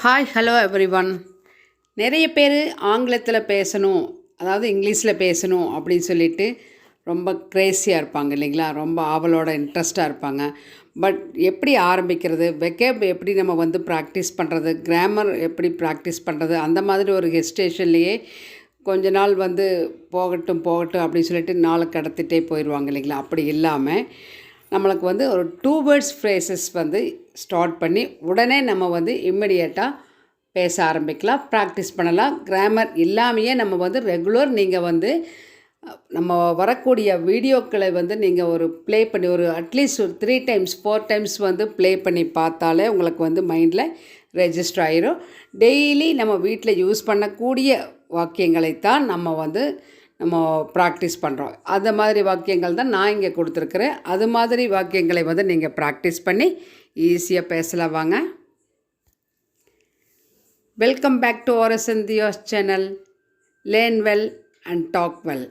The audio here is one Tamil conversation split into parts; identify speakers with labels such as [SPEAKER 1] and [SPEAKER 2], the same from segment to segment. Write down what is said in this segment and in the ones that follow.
[SPEAKER 1] Hi hello everyone. நிறைய பேர் ஆங்கிலத்தில் பேசணும், அதாவது இங்கிலீஷில் பேசணும் அப்படின்னு சொல்லிட்டு ரொம்ப க்ரேஸியாக இருப்பாங்க இல்லைங்களா? ரொம்ப ஆவலோட இன்ட்ரெஸ்ட்டாக இருப்பாங்க. பட் எப்படி ஆரம்பிக்கிறது, வெக்கேப் எப்படி நம்ம ப்ராக்டிஸ் பண்ணுறது, கிராமர் எப்படி ப்ராக்டிஸ் பண்ணுறது, அந்த மாதிரி ஒரு ஹெஸ்டேஷன்லேயே கொஞ்ச நாள் போகட்டும் போகட்டும் அப்படின்னு சொல்லிட்டு நாளை கடத்திட்டே போயிடுவாங்க இல்லைங்களா? அப்படி இல்லாமல் நம்மளுக்கு ஒரு 2 வேர்ட்ஸ் ஃப்ரேசஸ் ஸ்டார்ட் பண்ணி உடனே நம்ம இம்மிடியேட்டாக பேச ஆரம்பிக்கலாம், ப்ராக்டிஸ் பண்ணலாம். கிராமர் இல்லாமையே நம்ம ரெகுலர் நீங்கள் நம்ம வரக்கூடிய வீடியோக்களை நீங்கள் ஒரு ப்ளே பண்ணி ஒரு அட்லீஸ்ட் ஒரு 3 டைம்ஸ் 4 டைம்ஸ் ப்ளே பண்ணி பார்த்தாலே உங்களுக்கு மைண்டில் ரெஜிஸ்டர் ஆகிரும். டெய்லி நம்ம வீட்டில் யூஸ் பண்ணக்கூடிய வாக்கியங்களைத்தான் நம்ம ப்ராக்டிஸ் பண்ணுறோம். அந்த மாதிரி வாக்கியங்கள் தான் நான் இங்கே கொடுத்துருக்குறேன். அது மாதிரி வாக்கியங்களை நீங்கள் ப்ராக்டிஸ் பண்ணி ஈஸியாக பேசலாம். வாங்க. வெல்கம் பேக் டு ஆர்எஸ்என் தியோஸ் channel. Learn well and talk well.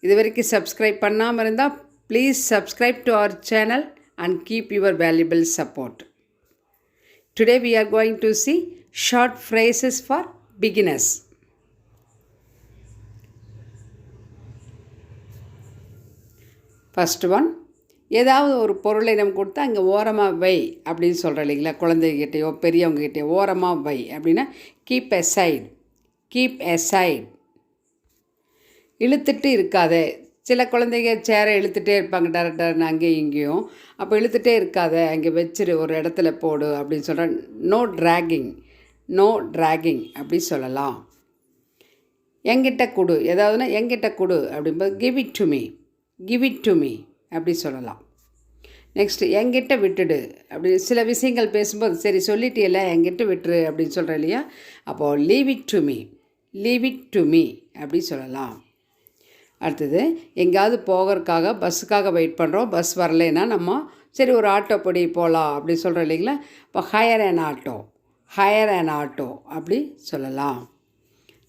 [SPEAKER 1] இது வரைக்கும் சப்ஸ்கிரைப் பண்ணாமல் இருந்தால் please subscribe to our channel and keep your valuable support. Today we are going to see short phrases for beginners. First one, ஏதாவது ஒரு பொருளை நம்ம கொடுத்தா அங்கே ஓரமாக வை அப்படின்னு சொல்கிறோம் இல்லைங்களா? குழந்தைகிட்டையோ பெரியவங்ககிட்டையோ ஓரமாக வை அப்படின்னா keep aside, keep aside. இழுத்துட்டு இருக்காதே. சில குழந்தைங்க சேரை இழுத்துகிட்டே இருப்பாங்க டேரக்டர்னு அங்கேயும் இங்கேயும். அப்போ இழுத்துகிட்டே இருக்காத, அங்கே வச்சிரு, ஒரு இடத்துல போடு அப்படின்னு சொல்கிறேன். நோ ட்ராகிங், நோ ட்ராகிங் அப்படி சொல்லலாம். என்கிட்ட கொடு, ஏதாவதுன்னா என்கிட்ட கொடு அப்படிம்போது give it to me, give it to me அப்படி சொல்லலாம். நெக்ஸ்ட்டு என்கிட்ட விட்டுடு. அப்படி சில விஷயங்கள் பேசும்போது சரி சொல்லிட்டியல்ல என்கிட்ட விட்டுரு அப்படின்னு சொல்கிறேன் இல்லையா? அப்போது leave it to me, leave it to me அப்படி சொல்லலாம். அடுத்தது, எங்கேயாவது போகிறதுக்காக பஸ்ஸுக்காக வெயிட் பண்ணுறோம், பஸ் வரலைன்னா நம்ம சரி ஒரு ஆட்டோ படி போகலாம் அப்படி சொல்கிறோம் இல்லைங்களா? இப்போ higher an auto, higher an auto அப்படி சொல்லலாம்.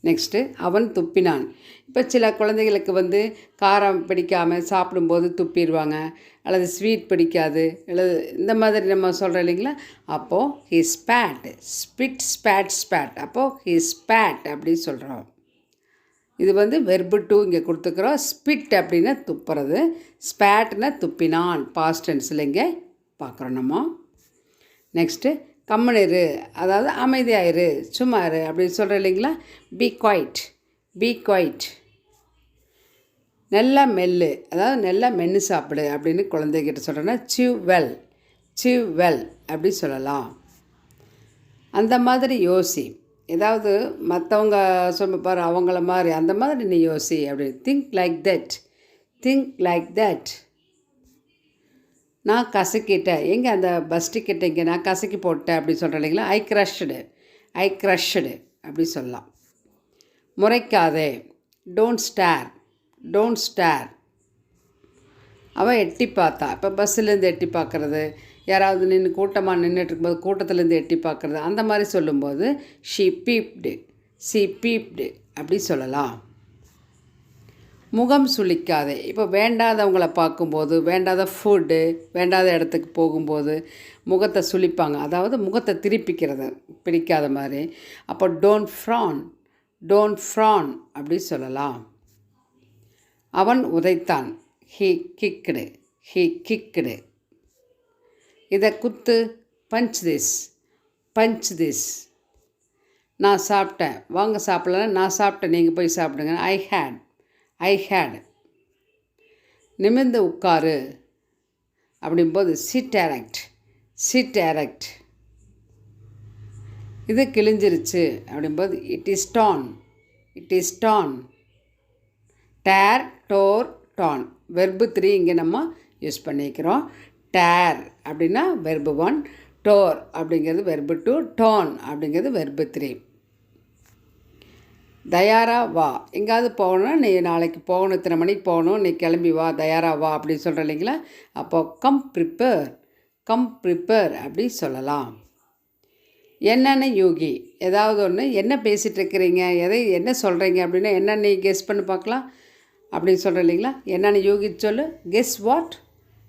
[SPEAKER 1] நெக்ஸ்ட்டு, அவன் துப்பினான். இப்போ சில குழந்தைகளுக்கு காரம் பிடிக்காமல் சாப்பிடும்போது துப்பிடுவாங்க, அல்லது ஸ்வீட் பிடிக்காது, அல்லது இந்த மாதிரி நம்ம சொல்கிறோம் இல்லைங்களா? அப்போது he spat, spit spat spat, அப்போது ஹி ஸ்பேட் அப்படி சொல்கிறோம். இது வெர்பு டூ இங்கே கொடுத்துக்கிறோம். ஸ்பிட் அப்படின்னா துப்புறது, ஸ்பேட்னா துப்பினான், பாஸ்ட் டென்ஸில் இங்கே பார்க்குறோம் நம்ம. நெக்ஸ்ட்டு, கம்முனிரு, அதாவது அமைதியாயிரு, சும்மா இரு அப்படின்னு சொல்கிறேன் இல்லைங்களா? Be quiet, be quiet. நல்லா மெல்லு, அதாவது நல்லா மென்று சாப்பிடு அப்படின்னு குழந்தைகிட்ட சொல்கிறேன்னா சிவ் வெல், சிவ் வெல் அப்படி சொல்லலாம். அந்த மாதிரி யோசி, ஏதாவது மற்றவங்க சொல்லுப்பார் அவங்கள மாதிரி அந்த மாதிரி நீ யோசி அப்படி. Think like that, think like that. நான் கசக்கிட்டேன், எங்கே அந்த பஸ் டிக்கெட் எங்கே நான் கசக்கி போட்டேன் அப்படி சொல்கிறேன் இல்லைங்களா? ஐ க்ரஷ்டு, ஐ க்ரஷ்டு அப்படி சொல்லலாம். முறைக்காதே, டோன்ட் ஸ்டார், டோன்ட் ஸ்டார். அவன் எட்டி பார்த்தா, இப்போ பஸ்ஸுலேருந்து எட்டி பார்க்குறது, யாராவது நின்று கூட்டமாக நின்றுட்டு இருக்கும்போது கூட்டத்துலேருந்து எட்டி பார்க்குறது, அந்த மாதிரி சொல்லும்போது ஷீ பீப்டு, ஷீ பீப்டு அப்படி சொல்லலாம். முகம் சுளிக்காதே. இப்போ வேண்டாதவங்களை பார்க்கும்போது, வேண்டாத ஃபுட்டு, வேண்டாத இடத்துக்கு போகும்போது முகத்தை சுளிப்பாங்க, அதாவது முகத்தை திருப்பிக்கிறது பிடிக்காத மாதிரி. அப்போ டோன்ட் ஃப்ரான், டோன்ட் ஃப்ரான் அப்படி சொல்லலாம். அவன் உதைத்தான், ஹீ கிக்டு, ஹீ கிக்டு. இதை குத்து, பஞ்ச் திஸ், பஞ்ச் திஸ். நான் சாப்பிட்டேன், வாங்க சாப்பிட்லன்னா நான் சாப்பிட்டேன் நீங்கள் போய் சாப்பிடுங்க. I hate, I hate. நிமிர்ந்து உட்காரு அப்படிம்போது சிட் எரெக்ட், சிட் எரெக்ட். இது கிழிஞ்சிருச்சு அப்படிம்போது it is torn, it is torn. Tear, tore, torn verb 3 இங்கே நம்ம யூஸ் பண்ணிக்கிறோம். டேர் அப்படின்னா வெர்பு 1, டோர் அப்படிங்கிறது வெர்பு 2, டான் அப்படிங்கிறது வெர்பு 3. தயாரா வா, எங்கேயாவது போகணுன்னா நீ நாளைக்கு போகணும், இத்தனை மணிக்கு போகணும், நீ கிளம்பி வா, தயாரா வா அப்படின்னு சொல்கிறேன் இல்லைங்களா? அப்போது கம் ப்ரிப்பேர், கம் ப்ரிப்பேர் அப்படி சொல்லலாம். என்னென்ன யூகி, ஏதாவது ஒன்று என்ன பேசிகிட்டு இருக்கிறீங்க, என்ன சொல்கிறீங்க அப்படின்னா என்ன நீ கெஸ் பண்ணி பார்க்கலாம் அப்படின்னு சொல்கிறேன் இல்லைங்களா? என்னென்னு யூகிச்சு சொல்லு, கெஸ் வாட்,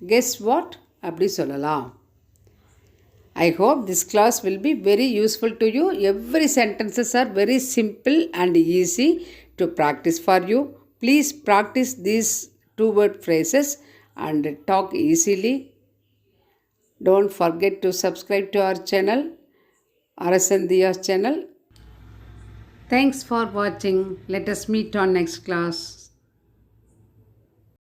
[SPEAKER 1] கெஸ் வாட் அப்படி சொல்லலாம். I hope this class will be very useful to you. Every sentences are very simple and easy to practice for you. Please practice these two-word phrases and talk easily. Don't forget to subscribe to our channel, Arasandiya's channel. Thanks for watching. Let us meet on next class.